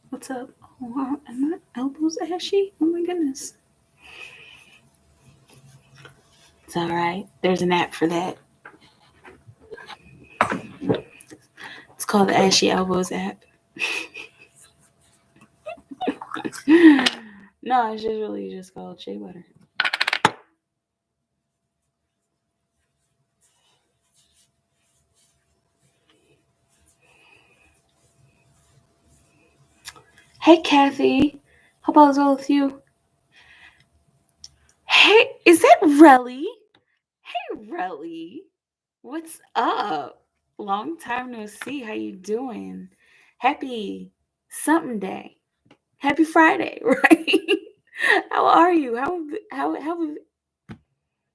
What's up? Oh, are my elbows ashy? Oh my goodness. It's all right. There's an app for that. It's called the Ashy Elbows app. No, it's just really just called shea butter. Hey, Kathy. Hope all is well with you. Hey, is that Relly? Hey, Relly. What's up? Long time no see. How you doing? Happy something day. Happy Friday, right? How are you? How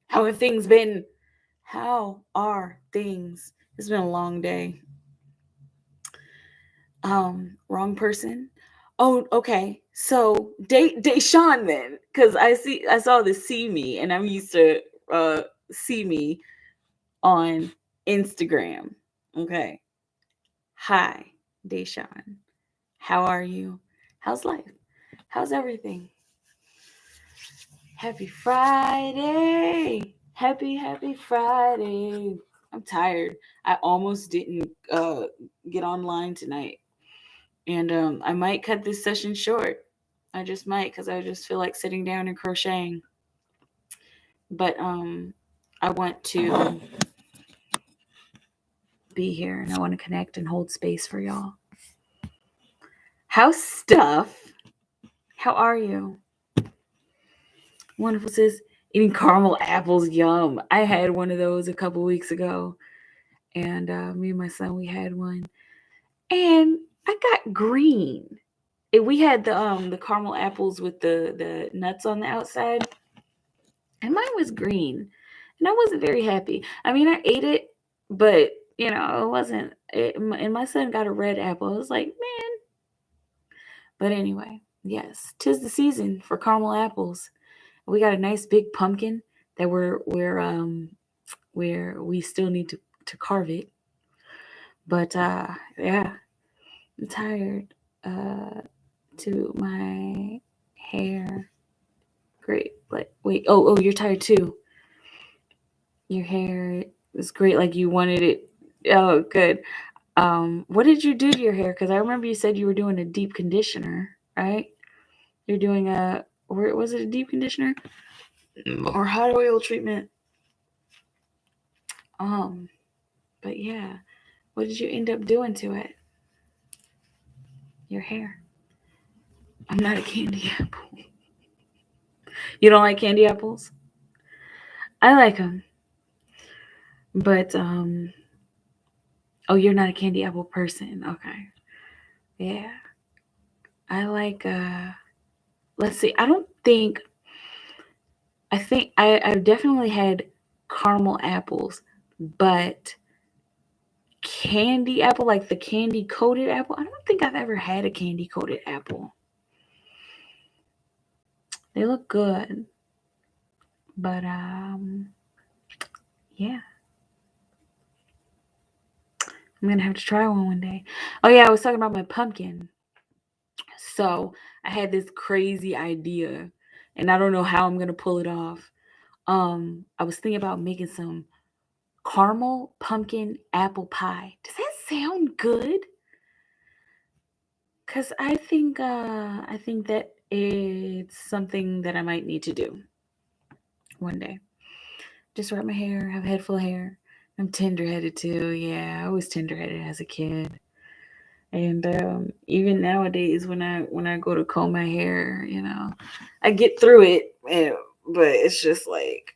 have things been? How are things? It's been a long day. Wrong person. Oh, okay. So Deshaun then, because I saw the see me, and I'm used to see me on Instagram. Okay. Hi, Deshaun. How are you? How's life? How's everything? Happy Friday. Happy Friday. I'm tired. I almost didn't get online tonight. And I might cut this session short. I just might, because I just feel like sitting down and crocheting. But I want to be here, and I want to connect and hold space for y'all. How's stuff? How are you? Wonderful, sis. Eating caramel apples, yum. I had one of those a couple weeks ago, and me and my son, we had one, and I got green. We had the caramel apples with the nuts on the outside, and mine was green, and I wasn't very happy. I mean, I ate it, but it wasn't. And my son got a red apple. I was like, man. But anyway, yes, 'tis the season for caramel apples. We got a nice big pumpkin that we still need to carve it. But yeah, I'm tired. To my hair. Great. But wait, oh, you're tired too. Your hair is great, like you wanted it. Oh, good. What did you do to your hair? Because I remember you said you were doing a deep conditioner, right? You're doing was it a deep conditioner or hot oil treatment? But yeah, what did you end up doing to it? Your hair. I'm not a candy apple. You don't like candy apples? I like them, but oh, you're not a candy apple person. Okay, yeah. I like let's see. I think I've definitely had caramel apples, but candy apple, like the candy coated apple, I don't think I've ever had a candy coated apple. They look good, but yeah, I'm gonna have to try one day. Oh yeah, I was talking about my pumpkin. So I had this crazy idea, and I don't know how I'm gonna pull it off. I was thinking about making some caramel pumpkin apple pie. Does that sound good? Cause I think that it's something that I might need to do one day. Just wrap my hair, have a head full of hair. I'm tender-headed too. Yeah, I was tender-headed as a kid. And even nowadays, when I go to comb my hair, I get through it, but it's just like,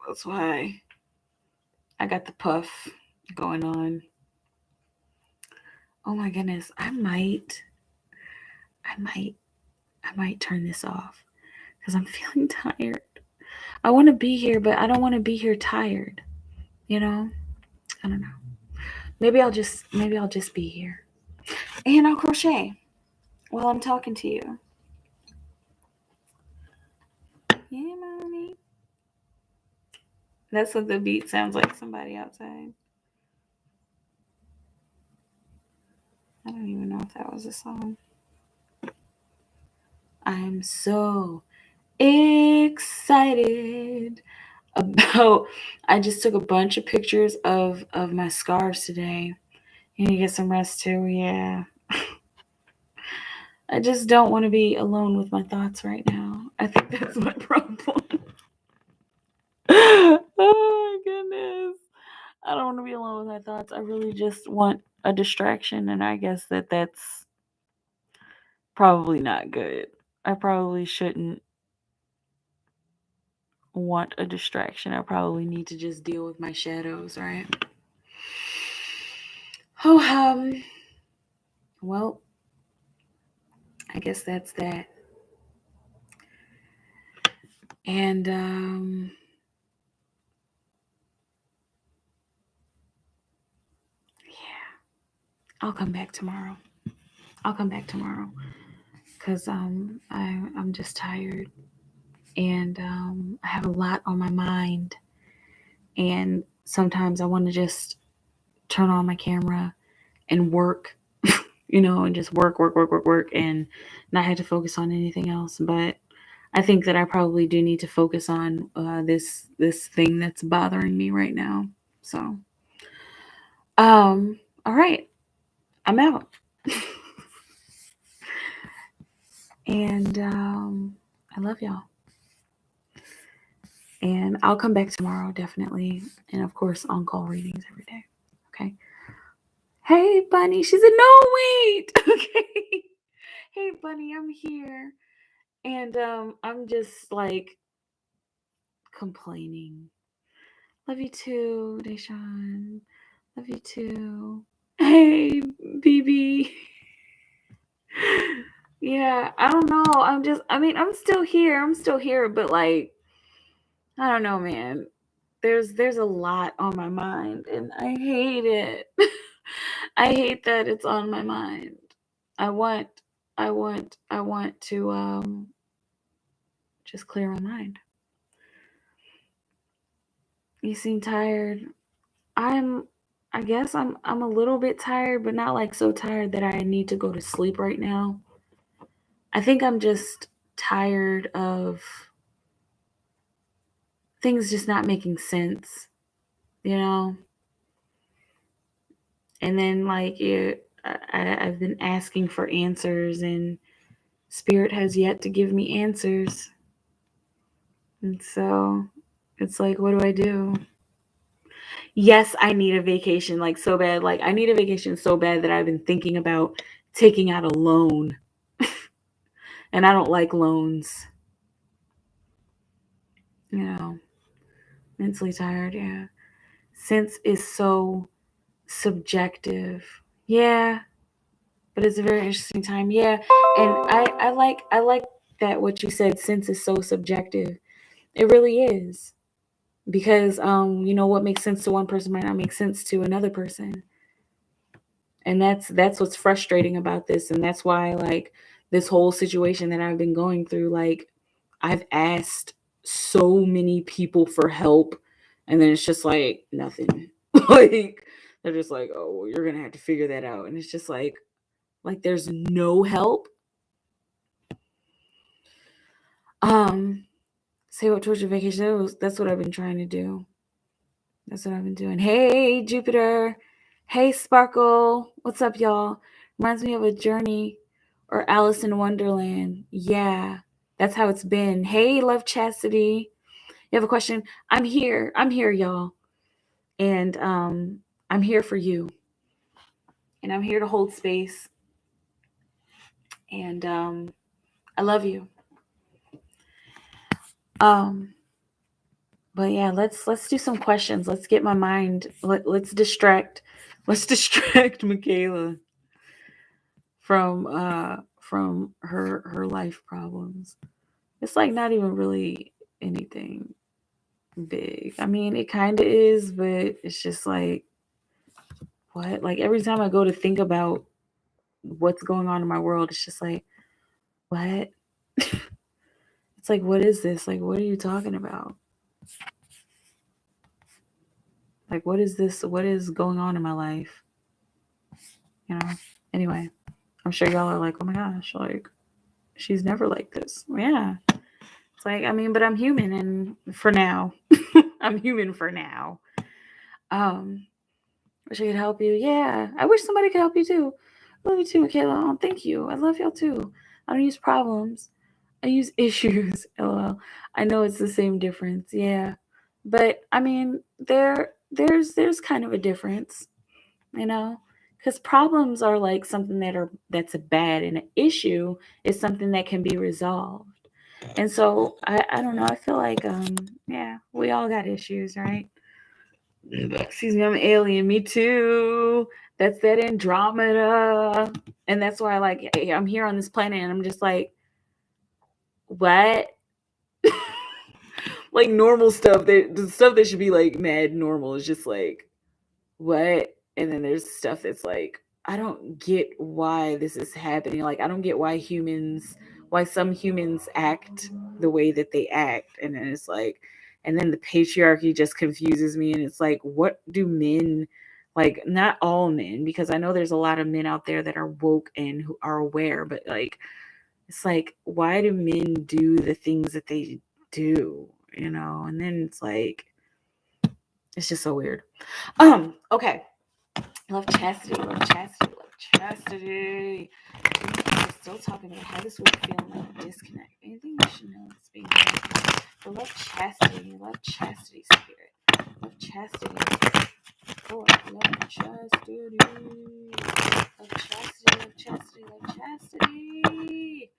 that's why I got the puff going on. Oh my goodness, I might turn this off because I'm feeling tired. I want to be here, but I don't want to be here tired. I don't know. Maybe I'll just be here, and I'll crochet while I'm talking to you. Yeah, mommy. That's what the beat sounds like. Somebody outside. I don't even know if that was a song. I'm so excited about. I just took a bunch of pictures of my scars today. You need to get some rest too. Yeah. I just don't want to be alone with my thoughts right now. I think that's my problem. Oh my goodness. I don't want to be alone with my thoughts. I really just want a distraction, and I guess that's probably not good. I probably shouldn't want a distraction. I probably need to just deal with my shadows, right? Oh, well, I guess that's that. And yeah, I'll come back tomorrow. Cause I'm just tired, and I have a lot on my mind, and sometimes I want to just turn on my camera and work, and just work, and not have to focus on anything else. But I think that I probably do need to focus on this thing that's bothering me right now. So, all right, I'm out. And I love y'all. And I'll come back tomorrow, definitely. And of course, on-call readings every day. Okay. Hey, Bunny. She said, no, wait. Okay. Hey, Bunny, I'm here. And I'm just like complaining. Love you too, Deshaun. Love you too. Hey, BB. Yeah, I don't know. I'm still here, but like, I don't know, man. There's a lot on my mind, and I hate it. I hate that it's on my mind. I want to just clear my mind. You seem tired. I guess I'm a little bit tired, but not like so tired that I need to go to sleep right now. I think I'm just tired of things just not making sense, And then I've been asking for answers, and Spirit has yet to give me answers. And so it's like, what do I do? Yes, I need a vacation like so bad. Like I need a vacation so bad that I've been thinking about taking out a loan. And I don't like loans. Mentally tired, yeah. Sense is so subjective. Yeah, but it's a very interesting time. Yeah. And I like that what you said, sense is so subjective. It really is. Because what makes sense to one person might not make sense to another person. And that's what's frustrating about this. And that's why like this whole situation that I've been going through, like I've asked so many people for help, and then it's just like nothing. Like they're just like, oh, well, you're gonna have to figure that out. And it's just like there's no help. Say what towards your vacation. That's what I've been trying to do. That's what I've been doing. Hey, Jupiter. Hey, Sparkle. What's up, y'all? Reminds me of a journey or Alice in Wonderland. Yeah, that's how it's been. Hey, Love Chastity. You have a question? I'm here. I'm here, y'all. And I'm here for you. And I'm here to hold space. And I love you. But yeah, let's do some questions. Let's get my mind. Let's distract Mikaela from her life problems. It's like not even really anything big. I mean, it kind of is, but it's just like what? Like every time I go to think about what's going on in my world, it's just like what? It's like, what is this? Like, what are you talking about? Like, what is this? What is going on in my life? You know? Anyway, I'm sure y'all are like, oh my gosh, like, she's never like this. Yeah. It's like, I mean, but I'm human, and for now. I'm human for now. Wish I could help you. Yeah. I wish somebody could help you too. I love you too, Michaela. Oh, thank you. I love y'all too. I don't use problems. I use issues. LOL. I know it's the same difference. Yeah. But I mean, there's kind of a difference, you know? Because problems are like something that's a bad, and an issue is something that can be resolved. And so I don't know, I feel like yeah, we all got issues, right? Excuse me, I'm an alien. Me too. That's that Andromeda. And that's why I'm here on this planet and I'm just like, what? Like normal stuff, the stuff that should be like mad normal is just like, what? And then there's stuff that's like, I don't get why this is happening. Like, I don't get why some humans act the way that they act. And then it's like, and then the patriarchy just confuses me. And it's like, what do men, like, not all men, because I know there's a lot of men out there that are woke and who are aware, but like, it's like, why do men do the things that they do, you know? And then it's like, it's just so weird. Okay. Love chastity, love chastity, love chastity. We're still talking about how this would feel like a disconnect. Anything you should know is being done. But love chastity spirit. Love chastity. Oh, love chastity. Love chastity, love chastity, love chastity.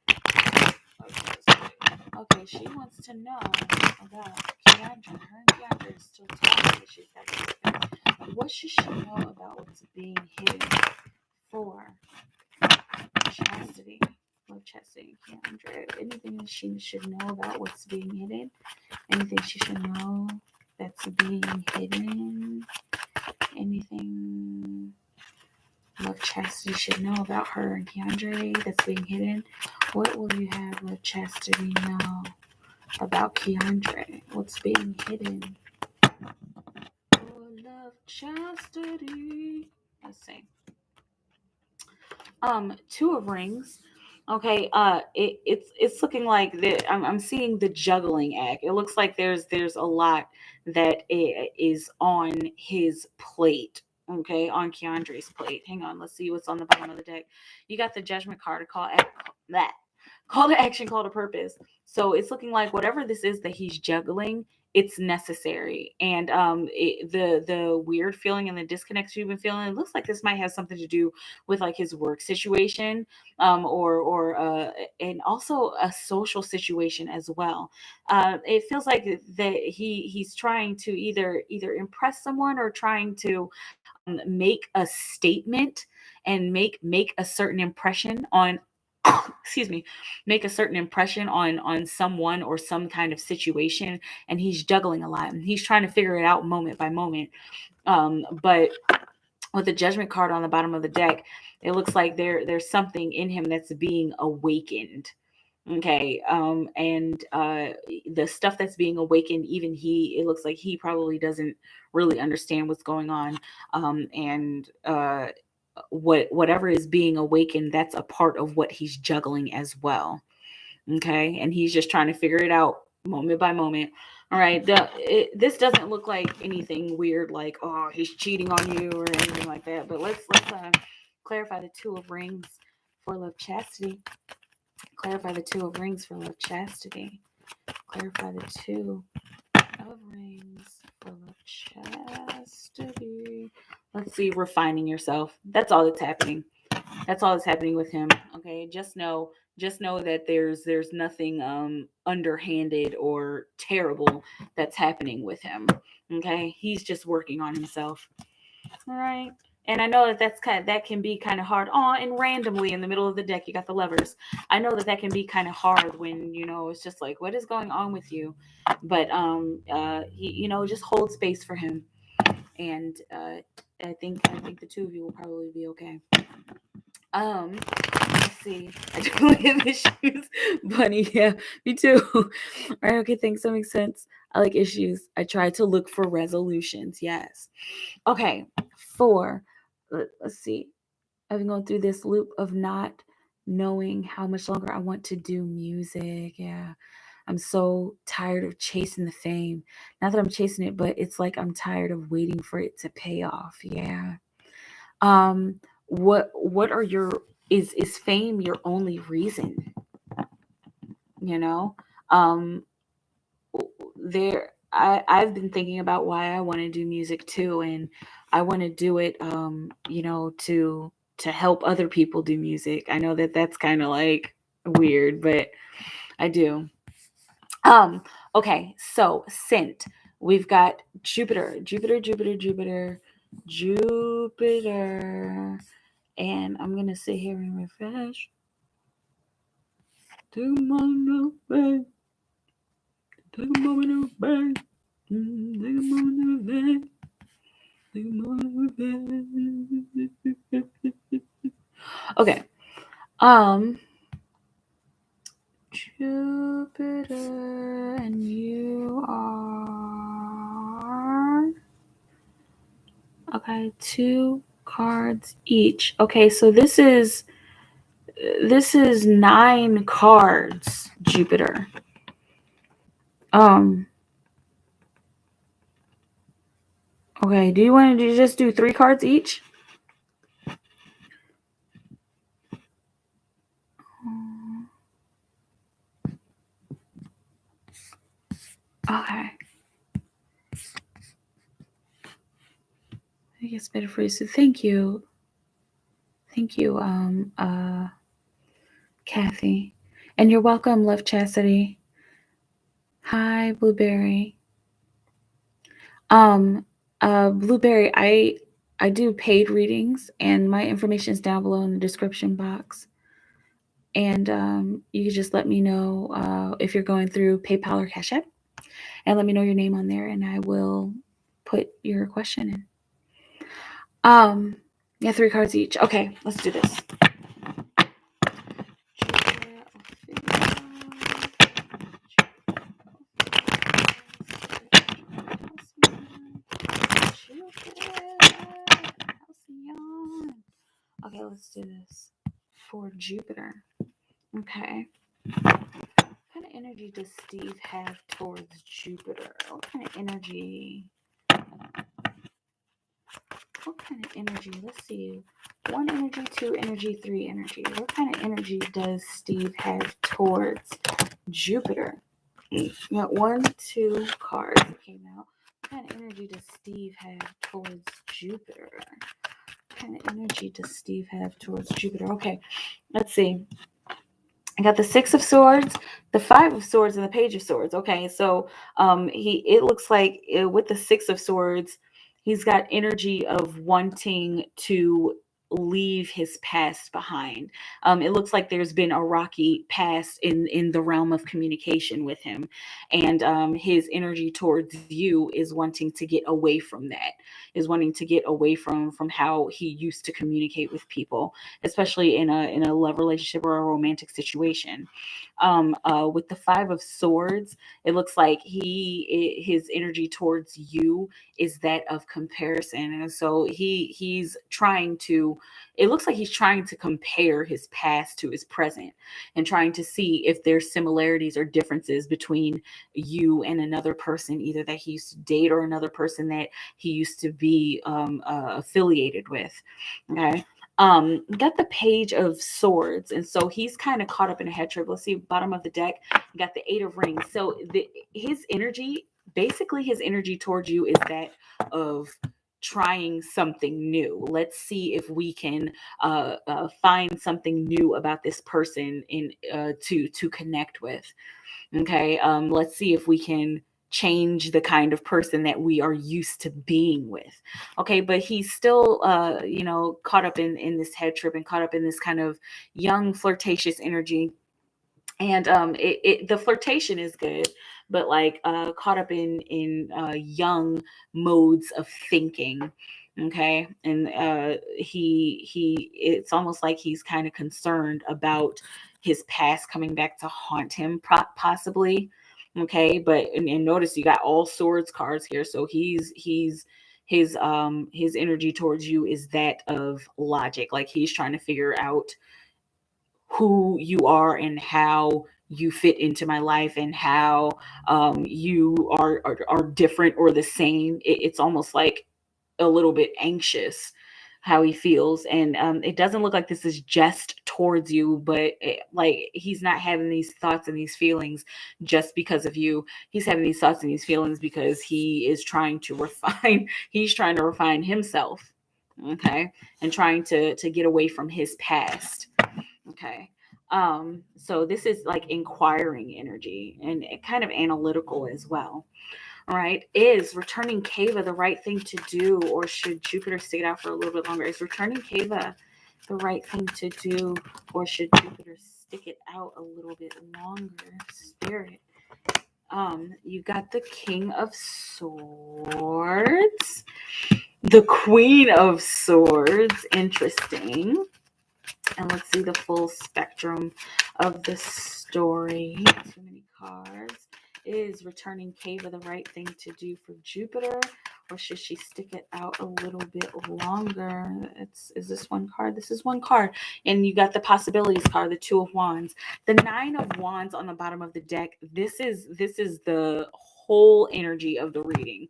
Okay, she wants to know about Keandra. Her and Keandra are still talking, but she's got this. What should she know about what's being hidden for chastity? Love chastity, Keandra. Anything that she should know about what's being hidden? Anything she should know that's being hidden? Anything Love Chastity should know about her and Keandre that's being hidden? What will you have Love Chastity know about Keandre? What's being hidden? Oh, Love Chastity. Let's see. Two of Rings. Okay, it's looking like I'm seeing the juggling act. It looks like there's a lot that is on his plate. Okay, on Keandre's plate. Hang on, let's see what's on the bottom of the deck. You got the Judgment card, call to action, call to purpose. So it's looking like whatever this is that he's juggling, it's necessary. And the weird feeling and the disconnect you've been feeling, it looks like this might have something to do with like his work situation, or and also a social situation as well. It feels like that he's trying to either impress someone or trying to make a statement and make a certain impression on excuse me, make a certain impression on someone or some kind of situation, and he's juggling a lot and he's trying to figure it out moment by moment. But with the Judgment card on the bottom of the deck, it looks like there's something in him that's being awakened. Okay. And the stuff that's being awakened, even it looks like he probably doesn't really understand what's going on. And whatever is being awakened, that's a part of what he's juggling as well. Okay. And he's just trying to figure it out moment by moment. All right. This doesn't look like anything weird, like, oh, he's cheating on you or anything like that. But let's clarify the Two of Rings for Love Chastity. Clarify the Two of Rings for Love Chastity. Clarify the Two of Rings for Love Chastity. Let's see, refining yourself. That's all that's happening. That's all that's happening with him. Okay, just know that there's nothing underhanded or terrible that's happening with him. Okay, he's just working on himself. All right. And I know that can be kind of hard. Oh, and randomly in the middle of the deck, you got the Lovers. I know that can be kind of hard when, it's just like, what is going on with you? But, he, just hold space for him. And I think the two of you will probably be okay. Let's see. I definitely have issues. Bunny, yeah, me too. All right, okay, thanks. That makes sense. I like issues. I try to look for resolutions. Yes. Okay. 4. Let's see. I've been going through this loop of not knowing how much longer I want to do music. Yeah. I'm so tired of chasing the fame. Not that I'm chasing it, but it's like I'm tired of waiting for it to pay off. Yeah. What are your is fame your only reason? You know? Um I've been thinking about why I want to do music too, and I want to do it to help other people do music. I know that that's kind of like weird, but I do. Um okay, so scent. We've got Jupiter, Jupiter, and I'm gonna sit here and refresh. Take a moment of faith. Take a moment of faith. Take a moment of faith. Take a moment of faith. Okay. Jupiter, and you are okay. 2 cards each. Okay, so this is 9 cards, Jupiter. Okay, do you want to just do 3 cards each? Okay. I think it's better for you. So thank you. Thank you, Kathy. And you're welcome, Love Chastity. Hi, Blueberry. Blueberry, I do paid readings, and my information is down below in the description box. And you can just let me know if you're going through PayPal or Cash App, and let me know your name on there, and I will put your question in. Yeah, 3 cards each. Okay, let's do this. Okay, let's do this for Jupiter. Okay. What kind of energy does Steve have towards Jupiter? What kind of energy? Let's see. 1 energy, 2 energy, 3 energy. What kind of energy does Steve have towards Jupiter? We got 1, 2 cards that came out. What kind of energy does Steve have towards Jupiter? What kind of energy does Steve have towards Jupiter? Okay, let's see. I got the 6 of Swords, the 5 of Swords, and the Page of Swords. Okay, so it looks like with the 6 of Swords, he's got energy of wanting to leave his past behind. It looks like there's been a rocky past in the realm of communication with him, and his energy towards you is wanting to get away from that, is wanting to get away from how he used to communicate with people, especially in a love relationship or a romantic situation. With the 5 of Swords, it looks like his energy towards you is that of comparison, and so he's trying to. It looks like he's trying to compare his past to his present, and trying to see if there's similarities or differences between you and another person, either that he used to date or another person that he used to be affiliated with. Okay. Got the Page of Swords, and so he's kind of caught up in a head trip. Let's see, bottom of the deck, you got the 8 of Rings. So his energy, basically his energy towards you is that of trying something new. Let's see if we can find something new about this person in to connect with. Okay, let's see if we can change the kind of person that we are used to being with. Okay, but he's still caught up in this head trip and caught up in this kind of young flirtatious energy. And the flirtation is good, but like caught up in young modes of thinking. Okay, and he it's almost like he's kind of concerned about his past coming back to haunt him, possibly. Okay, but and notice you got all swords cards here. So his energy towards you is that of logic. Like he's trying to figure out who you are and how you fit into my life, and how you are different or the same. It's almost like a little bit anxious how he feels, and it doesn't look like this is just towards you, but like he's not having these thoughts and these feelings just because of you. He's having these thoughts and these feelings because he is trying to refine he's trying to refine himself, okay, and trying to get away from his past. Okay. So this is like inquiring energy and kind of analytical as well. All right. Is returning Keva the right thing to do, or should Jupiter stick it out for a little bit longer? Is returning Keva the right thing to do, or should Jupiter stick it out a little bit longer? Spirit. You got the King of Swords, the Queen of Swords. Interesting. And let's see the full spectrum of the story. Too many cards. Is returning Keva the right thing to do for Jupiter, or should she stick it out a little bit longer? Is this one card? This is one card. And you got the possibilities card, the Two of Wands. The Nine of Wands on the bottom of the deck. This is the whole energy of the reading.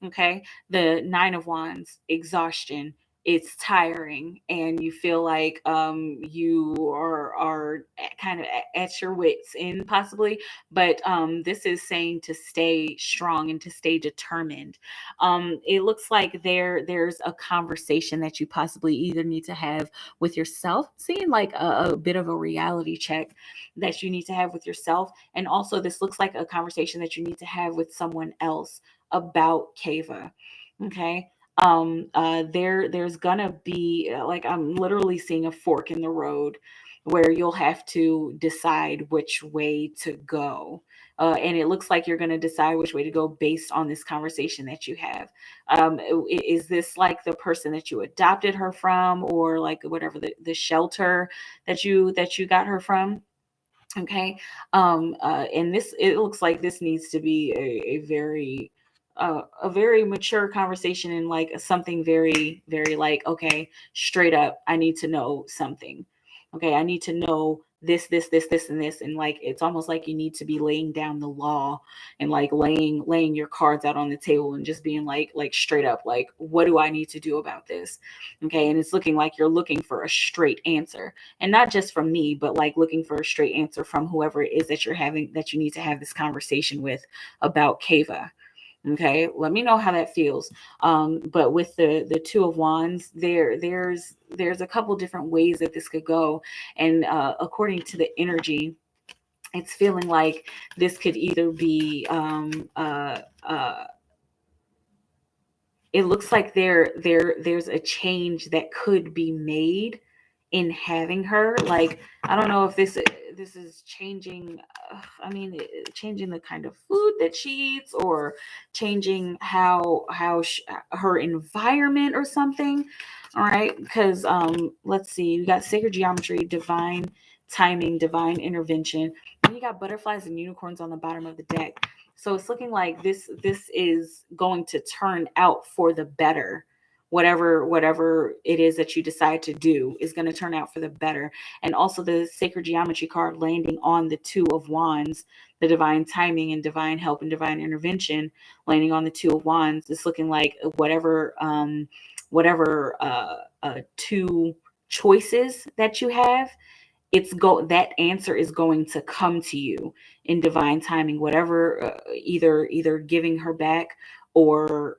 Okay? The Nine of Wands, exhaustion, it's tiring, and you feel like you are kind of at your wits end possibly, but this is saying to stay strong and to stay determined. It looks like there's a conversation that you possibly either need to have with yourself, seeing like a bit of a reality check that you need to have with yourself, and also this looks like a conversation that you need to have with someone else about Keva. Okay. There's gonna be like, I'm literally seeing a fork in the road where you'll have to decide which way to go. And it looks like you're going to decide which way to go based on this conversation that you have. Is this like the person that you adopted her from, or like whatever the shelter that you got her from? Okay. And this, it looks like this needs to be a very mature conversation, and like something very, very like, okay, straight up, I need to know something. Okay. I need to know this, and this. And like, it's almost like you need to be laying down the law and like laying your cards out on the table and just being like straight up, like, what do I need to do about this? Okay. And it's looking like you're looking for a straight answer, and not just from me, but like looking for a straight answer from whoever it is that you need to have this conversation with about Keva. Okay, let me know how that feels. But with the Two of Wands, there's a couple different ways that this could go, and according to the energy, it's feeling like this could either be it looks like there's a change that could be made in having her. Like, I don't know if this is changing, changing the kind of food that she eats, or changing her environment or something. All right, because let's see, you got sacred geometry, divine timing, divine intervention, and you got butterflies and unicorns on the bottom of the deck. So it's looking like this is going to turn out for the better. Whatever it is that you decide to do is going to turn out for the better. And also the sacred geometry card landing on the Two of Wands, the divine timing and divine help and divine intervention, landing on the Two of Wands. It's looking like whatever two choices that you have, that answer is going to come to you in divine timing, whatever, either giving her back, or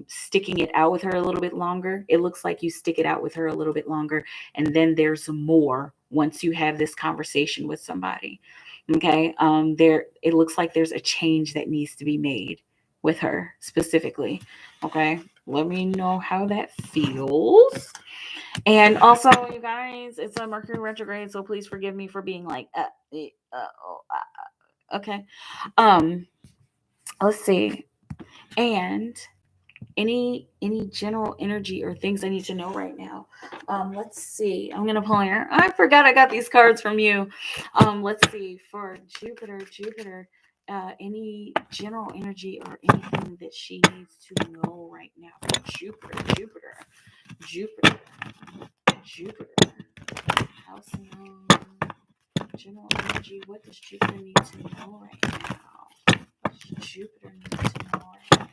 sticking it out with her a little bit longer. It looks like you stick it out with her a little bit longer, and then there's more once you have this conversation with somebody. Okay. It looks like there's a change that needs to be made with her specifically. Okay, let me know how that feels. And also, you guys, it's a Mercury retrograde, so please forgive me for being like, okay. Let's see. And any general energy or things I need to know right now. Let's see. I'm gonna pull here. I forgot I got these cards from you. Let's see, for Jupiter. any general energy or anything that she needs to know right now. Jupiter, house general energy. What does Jupiter need to know right now? What does Jupiter need to know right now?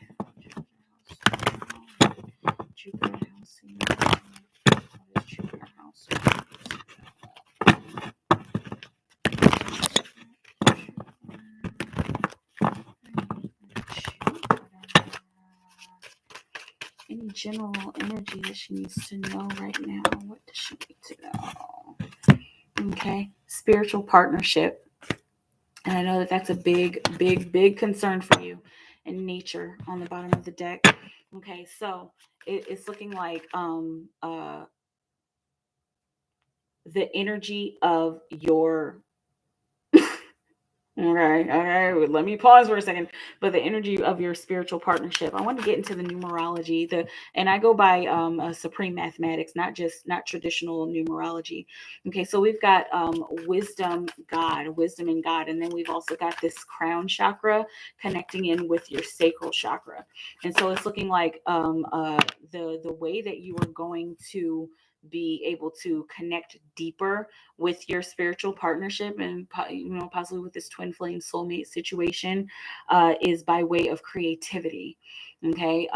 Jupiter housing. What is Jupiter housing? Any general energy that she needs to know right now? What does she need to know? Okay, spiritual partnership. And I know that that's a big concern for you. And nature on the bottom of the deck. Okay, so it's looking like the energy of your Okay, let me pause for a second. But the energy of your spiritual partnership. I want to get into the numerology. And I go by supreme mathematics, not traditional numerology. Okay, so we've got wisdom in God, and then we've also got this crown chakra connecting in with your sacral chakra. And so it's looking like the way that you are going to be able to connect deeper with your spiritual partnership and possibly with this twin flame soulmate situation is by way of creativity. Okay,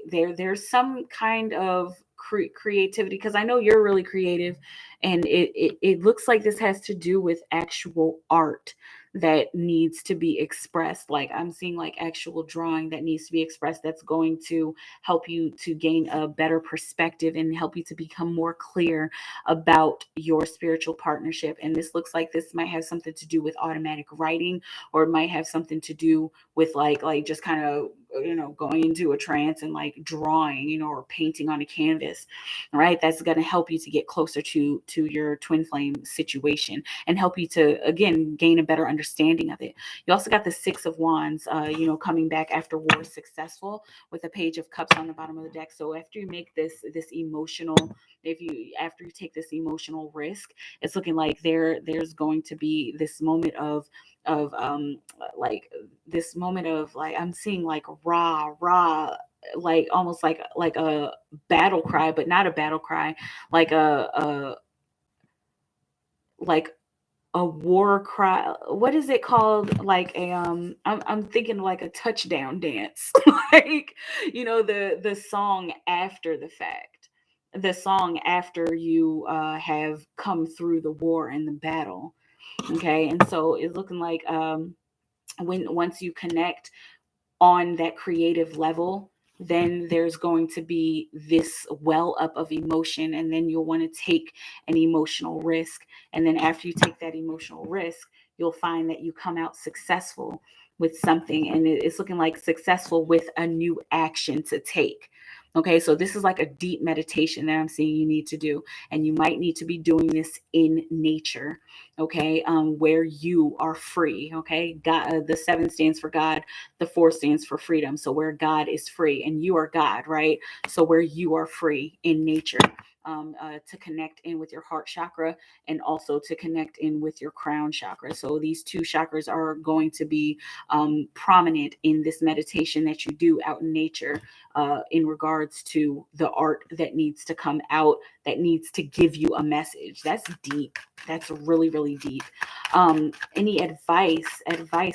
there's some kind of creativity, because I know you're really creative, and it looks like this has to do with actual art that needs to be expressed. Like I'm seeing like actual drawing that needs to be expressed, that's going to help you to gain a better perspective and help you to become more clear about your spiritual partnership. And this looks like this might have something to do with automatic writing, or it might have something to do with like just kind of going into a trance and like drawing, or painting on a canvas. Right, that's going to help you to get closer to your twin flame situation and help you to again gain a better understanding of it. You also got the Six of Wands, coming back after war successful, with a Page of Cups on the bottom of the deck. So after you make this emotional, after you take this emotional risk, it's looking like there's going to be this moment of like this moment of like, I'm seeing like rah, like almost like a battle cry, but not a battle cry, like a like a war cry. What is it called? Like a I'm thinking like a touchdown dance. Like, the song after the fact. The song after you have come through the war and the battle. Okay. And so it's looking like once you connect on that creative level, then there's going to be this well up of emotion, and then you'll want to take an emotional risk. And then after you take that emotional risk, you'll find that you come out successful with something, and it's looking like successful with a new action to take. Okay, so this is like a deep meditation that I'm seeing you need to do, and you might need to be doing this in nature. Okay, where you are free. Okay, God, the 7 stands for God, the 4 stands for freedom. So where God is free, and you are God, right? So where you are free in nature. To connect in with your heart chakra, and also to connect in with your crown chakra. So these 2 chakras are going to be prominent in this meditation that you do out in nature, in regards to the art that needs to come out, that needs to give you a message. That's deep. That's really, really deep. Any advice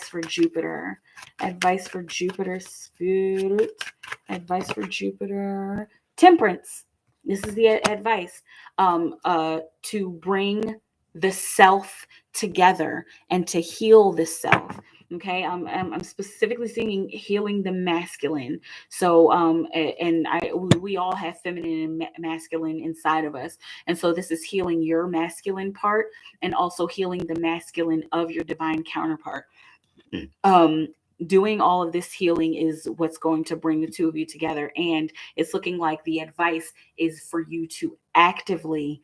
for Jupiter? Advice for Jupiter spirit. Advice for Jupiter. Temperance. This is the advice. To bring the self together and to heal the self. Okay, I'm specifically seeing healing the masculine. So we all have feminine and masculine inside of us, and so this is healing your masculine part and also healing the masculine of your divine counterpart. Doing all of this healing is what's going to bring the 2 of you together, and it's looking like the advice is for you to actively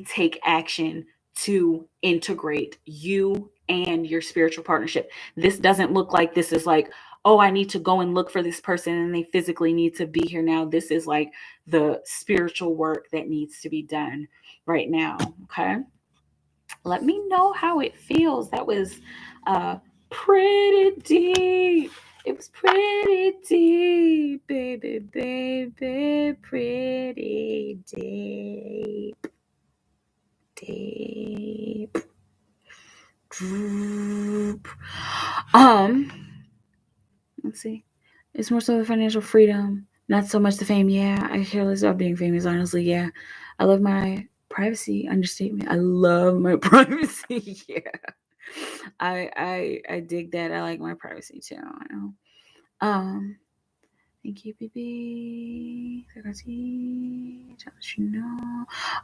take action to integrate you and your spiritual partnership. This doesn't look like this is like, oh, I need to go and look for this person and they physically need to be here now. This is like the spiritual work that needs to be done right now. Okay, let me know how it feels. That was pretty deep. It was pretty deep, baby, baby, pretty deep, deep. Droop. Let's see. It's more so the financial freedom, not so much the fame. Yeah, I care less about being famous, honestly. Yeah, I love my privacy. Understatement. I love my privacy. Yeah, I dig that. I like my privacy too. I know. Thank you, baby.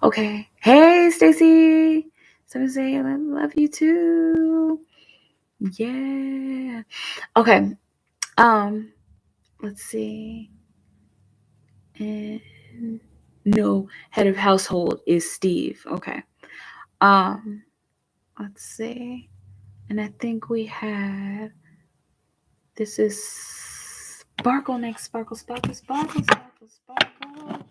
Okay. Hey, Stacy. So say I love you too. Yeah. Okay. Let's see. And no, head of household is Steve. Okay. Let's see. And I think we had this is Sparkle next. Sparkle, sparkle, sparkle, sparkle, sparkle.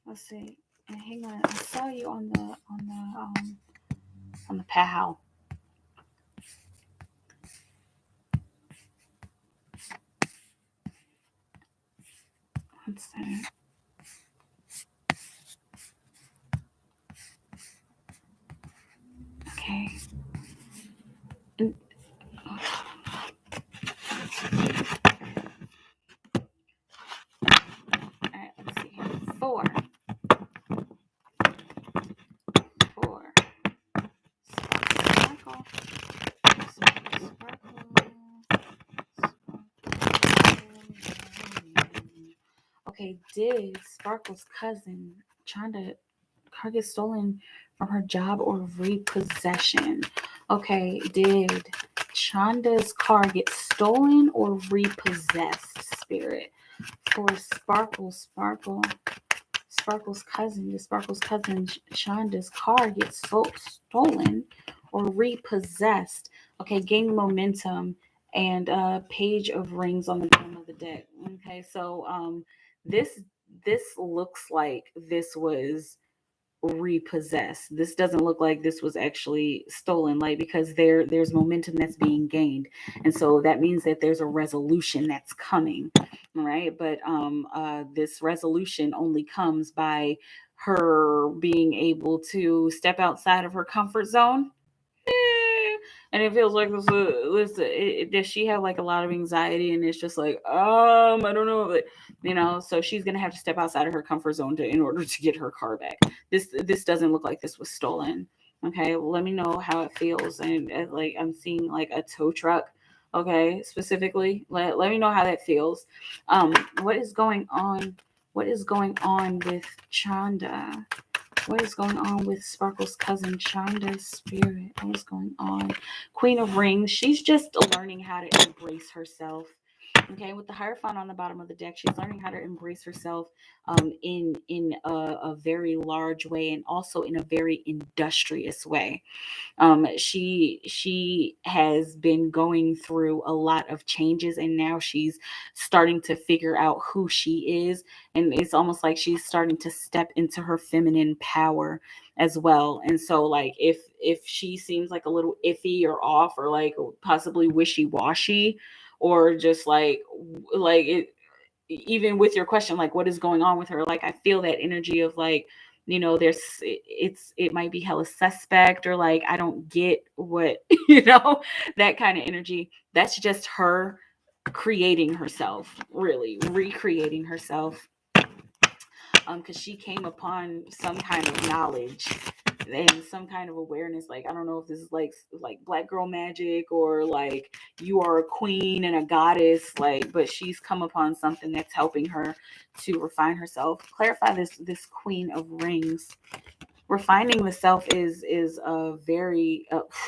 Let's see. And hang on. I saw you on the POW. What's that? Okay. And, Alright, let's see. 4. Sparkle. Okay, did Sparkle's cousin Chanda car get stolen from her job or repossession? Okay, did Chanda's car get stolen or repossessed, Spirit? For Sparkle's cousin, did Sparkle's cousin Chanda's car get stolen or repossessed? Okay, gain momentum and page of rings on the bottom of the deck. Okay, so this looks like this was repossessed. This doesn't look like this was actually stolen, like, because there's momentum that's being gained, and so that means that there's a resolution that's coming, right? But this resolution only comes by her being able to step outside of her comfort zone. And it feels like does she have like a lot of anxiety, and it's just like, I don't know, but so she's gonna have to step outside of her comfort zone in order to get her car back. This doesn't look like this was stolen. Okay, let me know how it feels. And like, I'm seeing like a tow truck. Okay, specifically, let me know how that feels. What is going on with Chanda? What is going on with Sparkle's cousin Chanda's spirit? What is going on? Queen of Rings. She's just learning how to embrace herself. Okay, with the Hierophant on the bottom of the deck, she's learning how to embrace herself in a very large way, and also in a very industrious way. She has been going through a lot of changes, and now she's starting to figure out who she is, and it's almost like she's starting to step into her feminine power as well. And so, like, if she seems like a little iffy or off, or like possibly wishy-washy, or just like it, even with your question, like, what is going on with her, like, I feel that energy of like, it might be hella suspect, or like, I don't get what, that kind of energy. That's just her creating herself, really recreating herself, because she came upon some kind of knowledge and some kind of awareness. Like, I don't know if this is like black girl magic, or like you are a queen and a goddess, like, but she's come upon something that's helping her to refine herself. Clarify this Queen of Rings. Refining the self is a very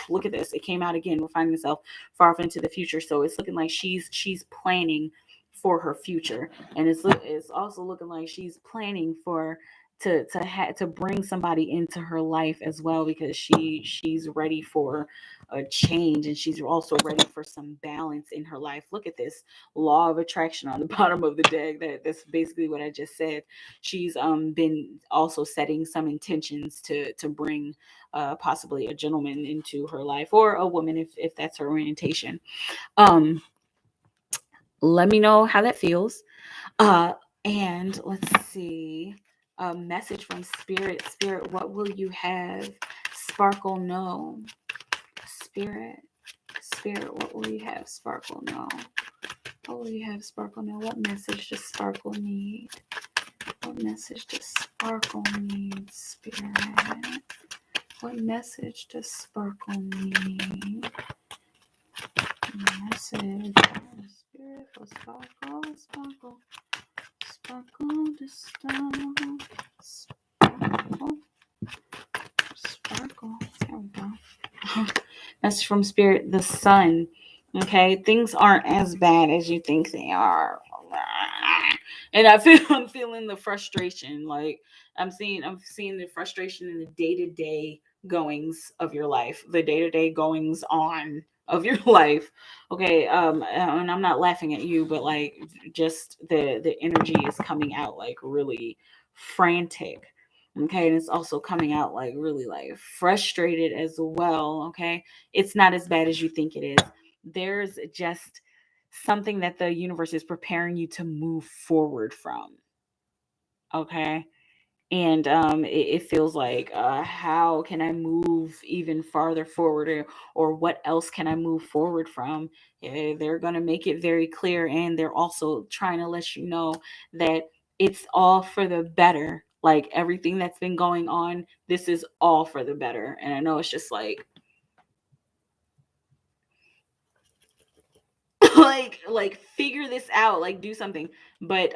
look at this. It came out again. Refining the self far off into the future. So it's looking like she's planning for her future, and it's also looking like she's planning to bring somebody into her life as well, because she's ready for a change, and she's also ready for some balance in her life. Look at this law of attraction on the bottom of the deck. That's basically what I just said. She's been also setting some intentions to bring possibly a gentleman into her life, or a woman if that's her orientation. Let me know how that feels. And let's see. A message from Spirit. Spirit, what will you have Sparkle know? Spirit, what will you have Sparkle know? What will you have Sparkle know? What message does Sparkle need? What message does Sparkle need, Spirit? What message does Sparkle need? Message from Spirit for Sparkle, Sparkle. Sparkle, just sparkle, sparkle. There we go. That's from Spirit, the Sun. Okay, things aren't as bad as you think they are. And I'm feeling the frustration. Like I'm seeing the frustration in the day-to-day goings of your life, the day-to-day goings on of your life. Okay, and I'm not laughing at you, but like just the energy is coming out like really frantic. Okay, and it's also coming out like really like frustrated as well. Okay, it's not as bad as you think it is. There's just something that the universe is preparing you to move forward from. Okay, and it feels like how can I move even farther forward, or what else can I move forward from? They're going to make it very clear, and they're also trying to let you know that it's all for the better. Like everything that's been going on, this is all for the better. And I know it's just like like figure this out, like do something. But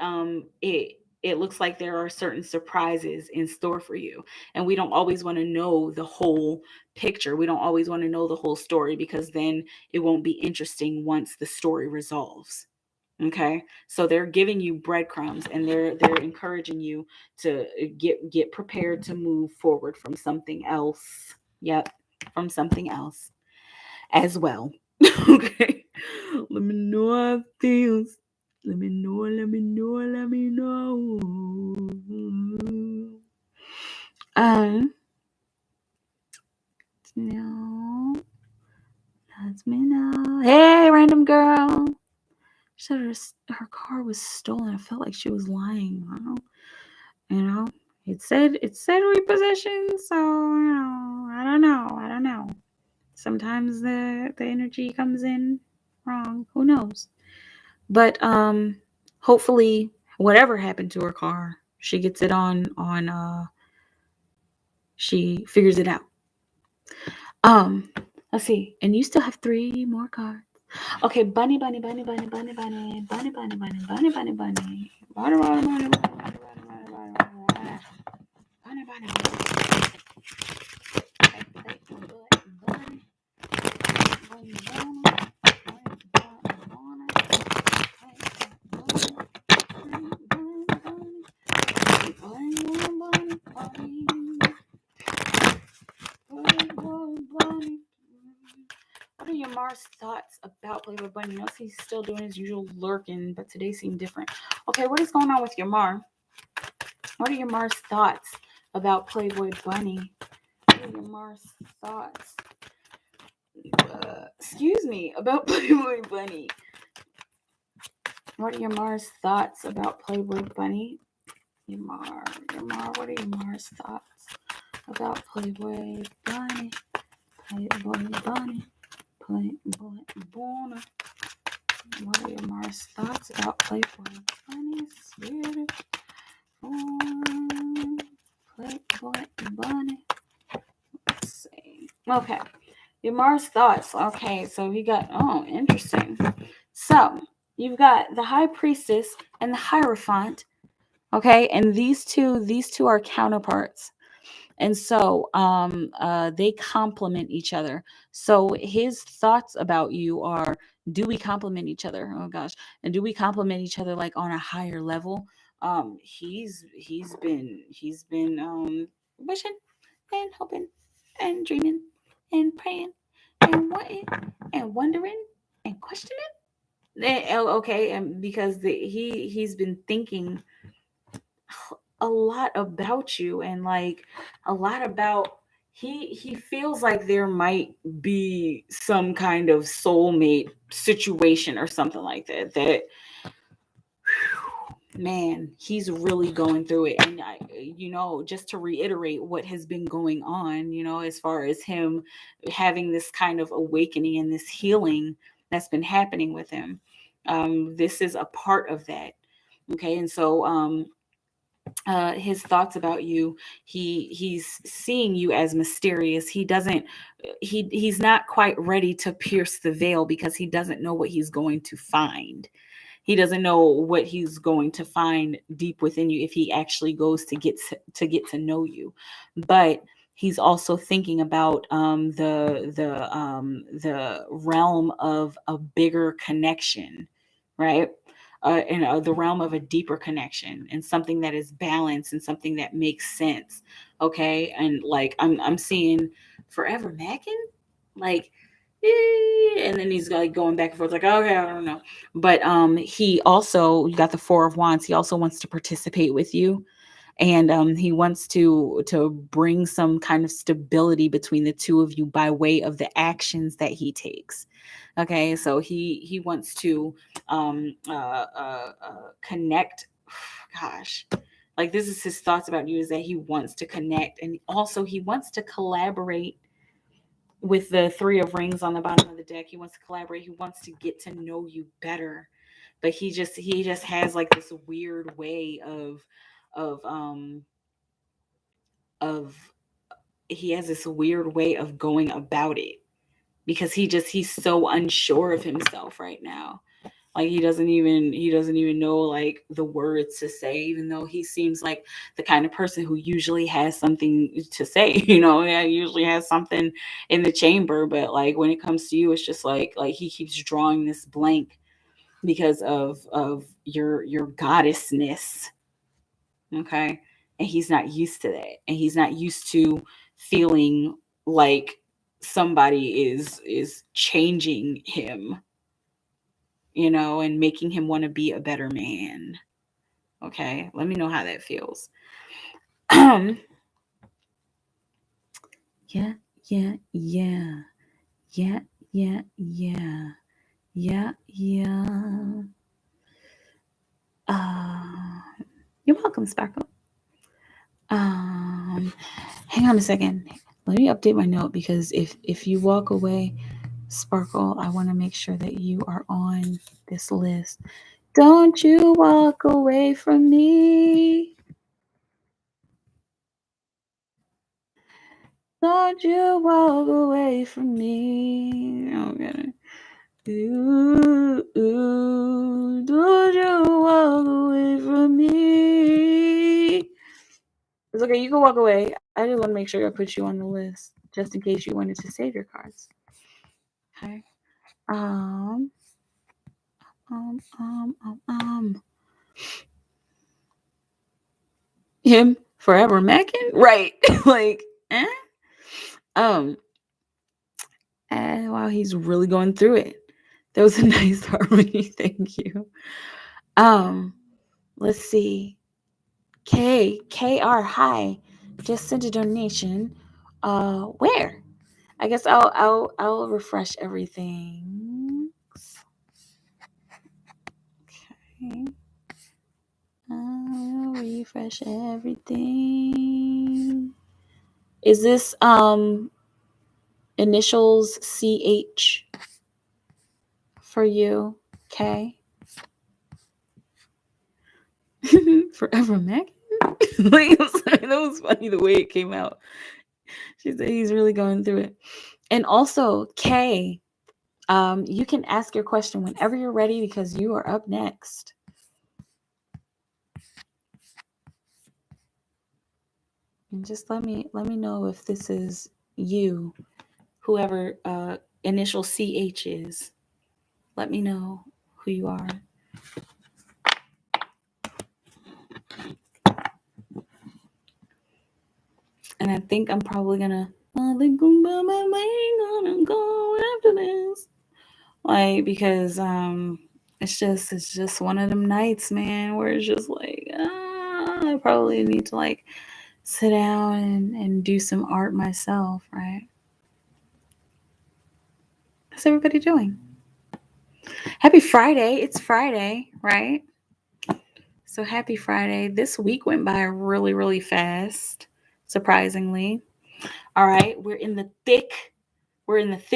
it looks like there are certain surprises in store for you, and we don't always want to know the whole picture. We don't always want to know the whole story, because then it won't be interesting once the story resolves. Okay, so they're giving you breadcrumbs, and they're encouraging you to get prepared to move forward from something else. Yep, from something else as well. Okay. Let me know how it feels. Let me know, let me know, let me know. No. Let me know. Hey, random girl. She said her car was stolen. I felt like she was lying. You know, it said repossession, so I don't know. Sometimes the energy comes in wrong. Who knows? But hopefully whatever happened to her car, she gets it on she figures it out. Let's see. And you still have 3 more cards. Okay, bunny. Bunny. Bunny. Bunny. Bunny. Bunny. Bunny. Bunny. Bunny. Bunny. Bunny. Bunny. Bunny. Bunny. Bunny. Bunny. What are your Mars thoughts about Playboy Bunny? Notice he's still doing his usual lurking, but today seemed different. Okay, what is going on with your Mars? What are your Mars thoughts about Playboy Bunny? What are your Mars thoughts? Excuse me, about Playboy Bunny. What are your Mars thoughts about Playboy Bunny? Your Mars, what are your Mars thoughts about Playboy Bunny? Playboy Bunny. Playboy Bunny. What are your Mars thoughts about Playboy Bunny? Spirit. Playboy Bunny. Let's see. Okay. Your Mars thoughts. Okay, so we got, interesting. So you've got the High Priestess and the Hierophant. Okay, and these two are counterparts. And so they complement each other. So his thoughts about you are, do we complement each other? Oh gosh. And do we complement each other like on a higher level? He's been wishing and hoping and dreaming and praying and wanting and wondering and questioning. Okay, and because he's been thinking a lot about you, and like a lot about, he feels like there might be some kind of soulmate situation or something like that man, he's really going through it. And just to reiterate what has been going on, as far as him having this kind of awakening and this healing that's been happening with him, this is a part of that. Okay. And so his thoughts about you, he's seeing you as mysterious. He's not quite ready to pierce the veil, because he doesn't know what he's going to find. He doesn't know what he's going to find deep within you if he actually goes to get to know you. But he's also thinking about the realm of a bigger connection, right? In the realm of a deeper connection, and something that is balanced and something that makes sense. Okay, and like I'm seeing forever macking, like, and then he's like going back and forth, like, okay, I don't know. But he also, you got the Four of Wands, he also wants to participate with you, and he wants to bring some kind of stability between the two of you by way of the actions that he takes. Okay, so he wants to connect. Gosh, like, this is his thoughts about you, is that he wants to connect, and also he wants to collaborate with the Three of Rings on the bottom of the deck. He wants to collaborate. He wants to get to know you better, but he just has like this weird way of um of he has this weird way of going about it, because he's so unsure of himself right now. Like, he doesn't even know like the words to say, even though he seems like the kind of person who usually has something to say. Yeah, usually has something in the chamber, but like when it comes to you, it's just like he keeps drawing this blank because of your goddessness. Okay, and he's not used to that, and he's not used to feeling like somebody is changing him, and making him want to be a better man. Okay, let me know how that feels. Yeah, yeah, yeah, yeah, yeah, yeah, yeah, yeah. Uh, you're welcome, Sparkle. Hang on a second. Let me update my note, because if you walk away, Sparkle, I want to make sure that you are on this list. Don't you walk away from me. Don't you walk away from me. Okay. Don't you walk away from me. It's okay, you can walk away. I just want to make sure I put you on the list, just in case you wanted to save your cards. Okay. Um. Him forever macking? Right. Like, eh? Um, and wow, he's really going through it. That was a nice harmony. Thank you. Let's see. KR, hi. Just sent a donation. Where? I guess I'll refresh everything. Okay. I'll refresh everything. Is this initials CH for you? Okay. Forever Megan? Like, I'm sorry, that was funny the way it came out. She said he's really going through it. And also, Kay, you can ask your question whenever you're ready, because you are up next. And just let me know if this is you, whoever initial CH is. Let me know who you are. And I think I'm probably gonna go after this. Like, because it's just one of them nights, man, where it's just like, I probably need to like sit down and do some art myself, right? How's everybody doing? Happy Friday. It's Friday, right? So happy Friday. This week went by really, really fast, surprisingly. All right, we're in the thick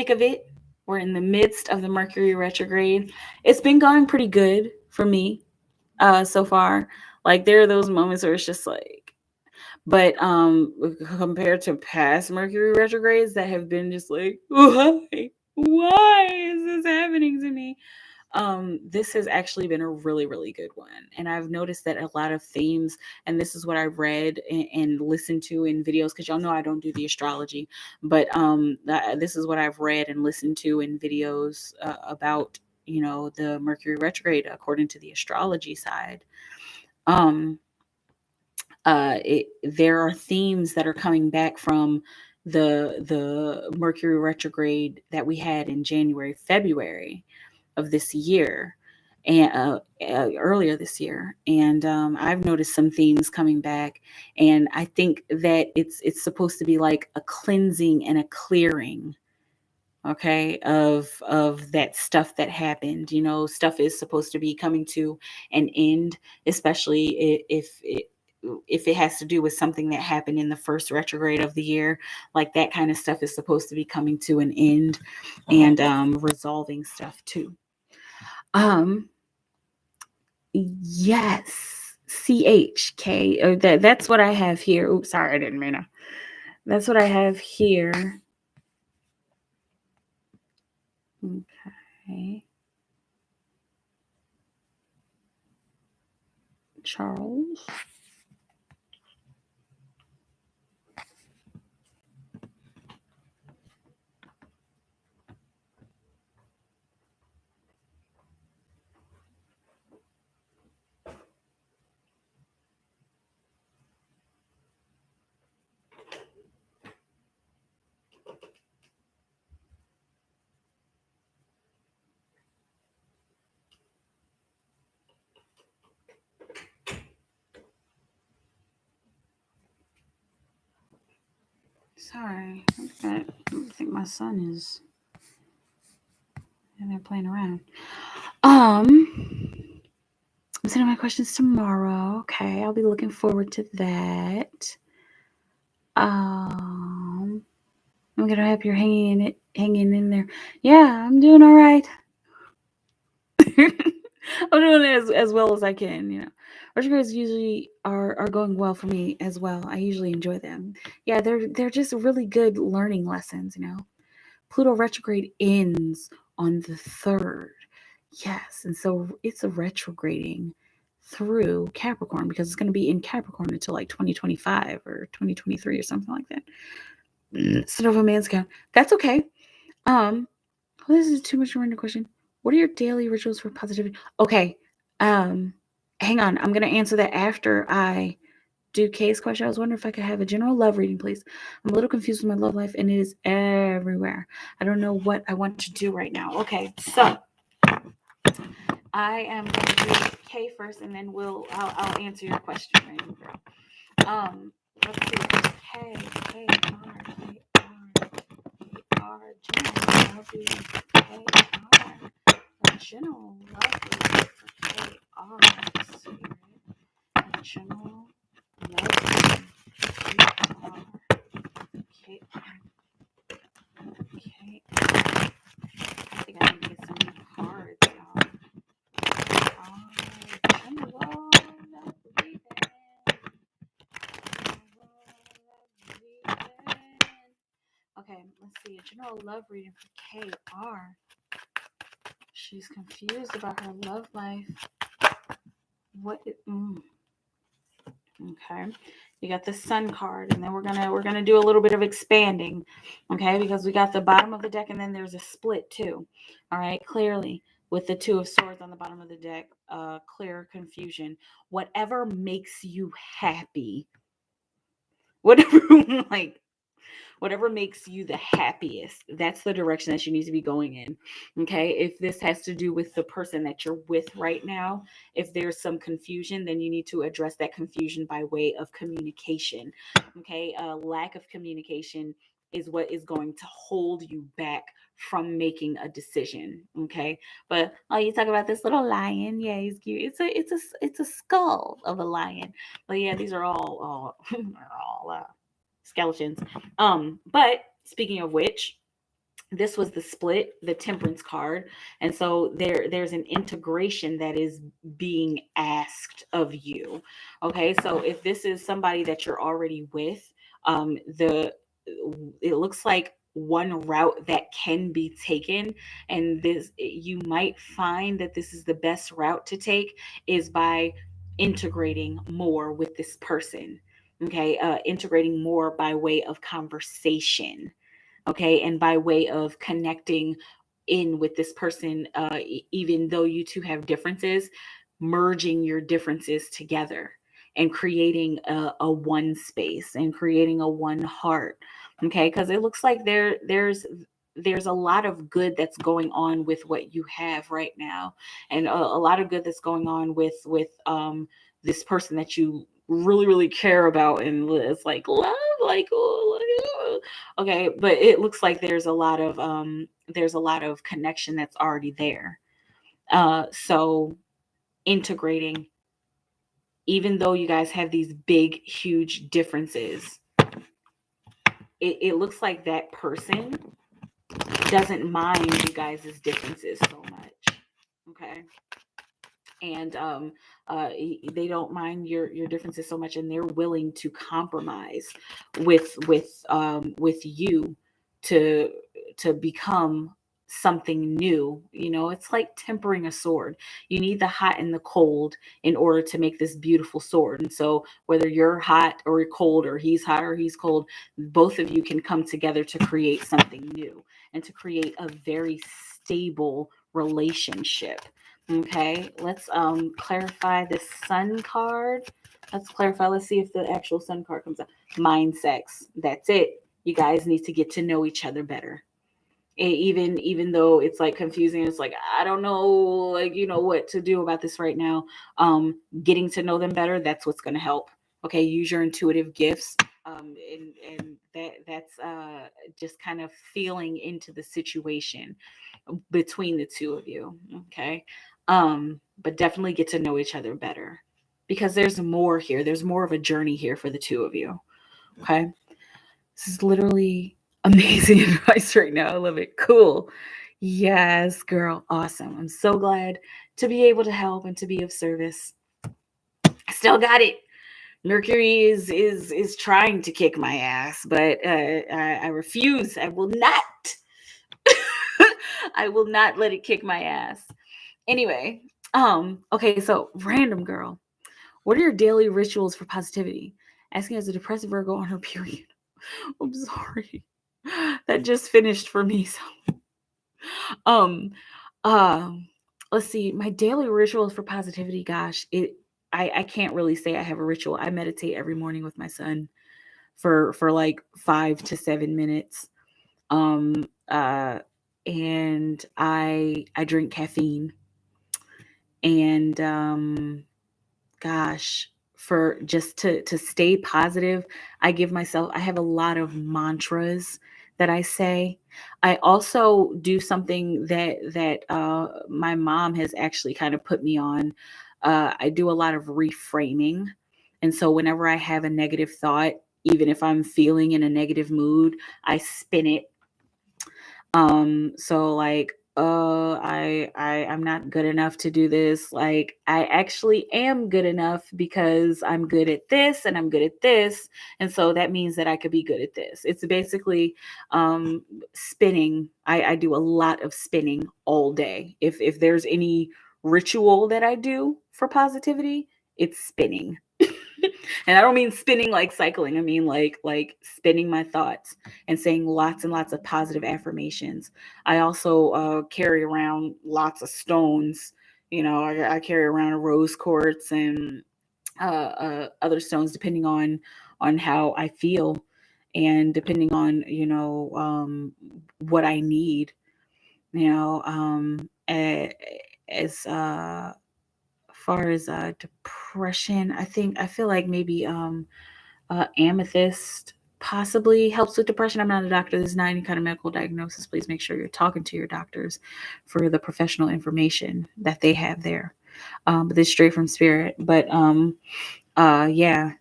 of it. We're in the midst of the Mercury retrograde. It's been going pretty good for me so far. Like, there are those moments where it's just like, but compared to past Mercury retrogrades that have been just like, why is this happening to me? This has actually been a really, really good one. And I've noticed that a lot of themes, and this is what I read and listened to in videos, because y'all know I don't do the astrology, but this is what I've read and listened to in videos about, the Mercury retrograde according to the astrology side. There are themes that are coming back from the Mercury retrograde that we had in January, February of this year, and earlier this year. And I've noticed some themes coming back, and I think that it's supposed to be like a cleansing and a clearing, okay, of that stuff that happened. Stuff is supposed to be coming to an end, especially if it has to do with something that happened in the first retrograde of the year. Like, that kind of stuff is supposed to be coming to an end and resolving stuff too. Yes, CHK. That's what I have here. Oops, sorry, I didn't mean to. That's what I have here. Okay. Charles. Sorry, I think my son is in there playing around. I'm sending my questions tomorrow. Okay, I'll be looking forward to that. I'm gonna hope you're hanging in there. Yeah, I'm doing all right. I'm doing it as well as I can. Retrogrades usually are going well for me as well. I usually enjoy them. Yeah, they're just really good learning lessons. Pluto retrograde ends on the 3rd. Yes, and so it's a retrograding through Capricorn, because it's going to be in Capricorn until like 2025 or 2023 or something like that. Instead of a man's count. That's okay. This is too much random question. What are your daily rituals for positivity? Okay. Hang on. I'm gonna answer that after I do Kay's question. I was wondering if I could have a general love reading, please. I'm a little confused with my love life, and it is everywhere. I don't know what I want to do right now. Okay, so I am gonna do Kay first, and then I'll answer your question, random girl. Let's see. K R general love reading for K R. A general love reading for K R. Spirit. A general love reading for K R. K R. K R. I think I need to get some new cards, y'all. General love reading. Okay, let's see. A general love reading for KR. She's confused about her love life. Okay, you got the Sun card, and then we're gonna do a little bit of expanding, okay? Because we got the bottom of the deck, and then there's a split too. All right, clearly with the Two of Swords on the bottom of the deck, clear confusion. Whatever makes you happy. whatever, like, whatever makes you the happiest, that's the direction that you need to be going in. Okay. If this has to do with the person that you're with right now, if there's some confusion, then you need to address that confusion by way of communication. Okay. Lack of communication is what is going to hold you back from making a decision. Okay. But oh, you talk about this little lion. Yeah, he's cute. It's a skull of a lion. But yeah, these are all skeletons. But speaking of which, this was the split, the Temperance card, and so there's an integration that is being asked of you. Okay, so if this is somebody that you're already with, the it looks like one route that can be taken, and this, you might find that this is the best route to take, is by integrating more with this person. Okay, integrating more by way of conversation. Okay, and by way of connecting in with this person, even though you two have differences, merging your differences together and creating a one space and creating a one heart. Okay, because it looks like there's a lot of good that's going on with what you have right now, and a lot of good that's going on with this person that you really care about, and it's like love, like, oh, okay, but it looks like there's a lot of connection that's already there. So integrating, even though you guys have these big huge differences, it looks like that person doesn't mind you guys' differences so much. Okay. And they don't mind your differences so much, and they're willing to compromise with you to become something new. It's like tempering a sword. You need the hot and the cold in order to make this beautiful sword. And so whether you're hot or cold, or he's hot or he's cold, both of you can come together to create something new and to create a very stable relationship. Okay, let's clarify this sun card. Let's clarify. Let's see if the actual sun card comes out. Mind sex. That's it. You guys need to get to know each other better. Even though it's like confusing, it's like, I don't know, like, what to do about this right now. Getting to know them better, that's what's going to help. Okay, use your intuitive gifts. And that's just kind of feeling into the situation between the two of you. Okay. But definitely get to know each other better, because there's more here. There's more of a journey here for the two of you. Okay. This is literally amazing advice right now. I love it. Cool. Yes, girl. Awesome. I'm so glad to be able to help and to be of service. I still got it. Mercury is trying to kick my ass, but I refuse. I will not. I will not let it kick my ass. Anyway, okay, so random girl. What are your daily rituals for positivity? Asking as a depressive Virgo on her period. I'm sorry. That just finished for me. So um let's see. My daily rituals for positivity, gosh, I can't really say I have a ritual. I meditate every morning with my son for like 5 to 7 minutes. Um and I drink caffeine, and gosh, for just to stay positive, I have a lot of mantras that I say. I also do something that my mom has actually kind of put me on. I do a lot of reframing. And so whenever I have a negative thought, even if I'm feeling in a negative mood, I spin it. So like, I'm not good enough to do this. Like, I actually am good enough because I'm good at this and I'm good at this. And so that means that I could be good at this. It's basically spinning. I do a lot of spinning all day. If there's any ritual that I do for positivity, it's spinning. And I don't mean spinning like cycling. I mean like spinning my thoughts and saying lots and lots of positive affirmations. I also carry around lots of stones. I carry around a rose quartz and other stones depending on on how I feel, and depending on, what I need, as far as depression, I feel like maybe amethyst possibly helps with depression. I'm not a doctor. This is not any kind of medical diagnosis. Please make sure you're talking to your doctors for the professional information that they have there. But this is straight from spirit. But yeah,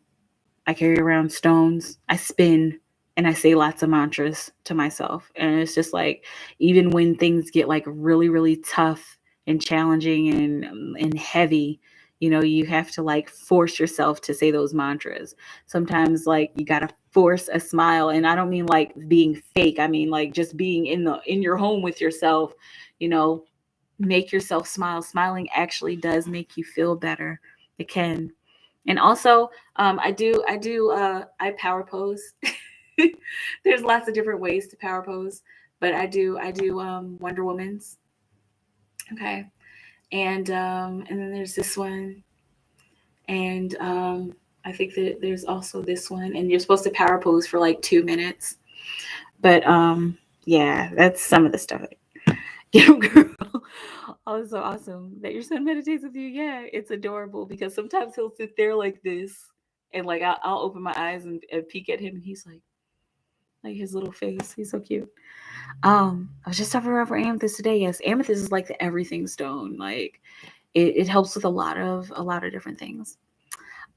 I carry around stones. I spin and I say lots of mantras to myself. And it's just like, even when things get like really, really tough and challenging and heavy, you have to like force yourself to say those mantras. Sometimes like you got to force a smile. And I don't mean like being fake. I mean like just being in your home with yourself, make yourself smile. Smiling actually does make you feel better. It can. And also, I power pose. There's lots of different ways to power pose, but I do Wonder Woman's. Okay. And then there's this one. And I think that there's also this one, and you're supposed to power pose for like 2 minutes. But yeah, that's some of the stuff. Girl. Oh, so awesome that your son meditates with you. Yeah, it's adorable because sometimes he'll sit there like this, and like I'll open my eyes and peek at him, and he's like his little face. He's so cute. I was just talking about for amethyst today. Yes, amethyst is like the everything stone. Like it helps with a lot of different things.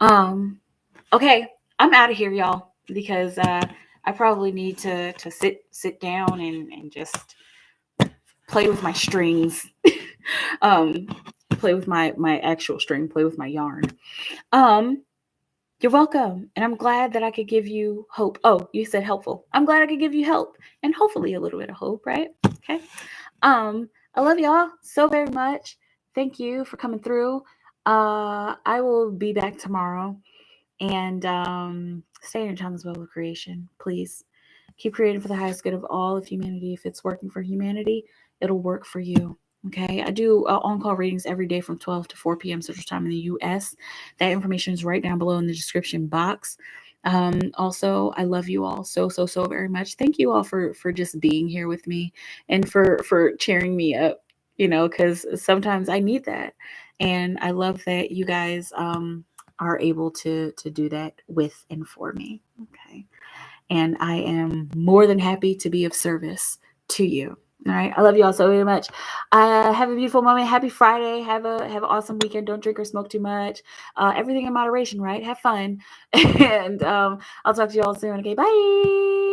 Okay, I'm out of here, y'all, because I probably need to sit down and just play with my strings. Play with my actual string, play with my yarn. You're welcome. And I'm glad that I could give you hope. Oh, you said helpful. I'm glad I could give you help and hopefully a little bit of hope, right? Okay. I love y'all so very much. Thank you for coming through. I will be back tomorrow, and stay in your tongue's well of creation, please. Keep creating for the highest good of all of humanity. If it's working for humanity, it'll work for you. Okay, I do on-call readings every day from 12 to 4 p.m. Central Time in the U.S. That information is right down below in the description box. Also, I love you all so very much. Thank you all for just being here with me and for cheering me up. Because sometimes I need that, and I love that you guys are able to do that with and for me. Okay, and I am more than happy to be of service to you. All right. I love you all so very much. Have a beautiful moment. Happy Friday. Have an awesome weekend. Don't drink or smoke too much. Everything in moderation, right? Have fun. And I'll talk to you all soon. Okay. Bye.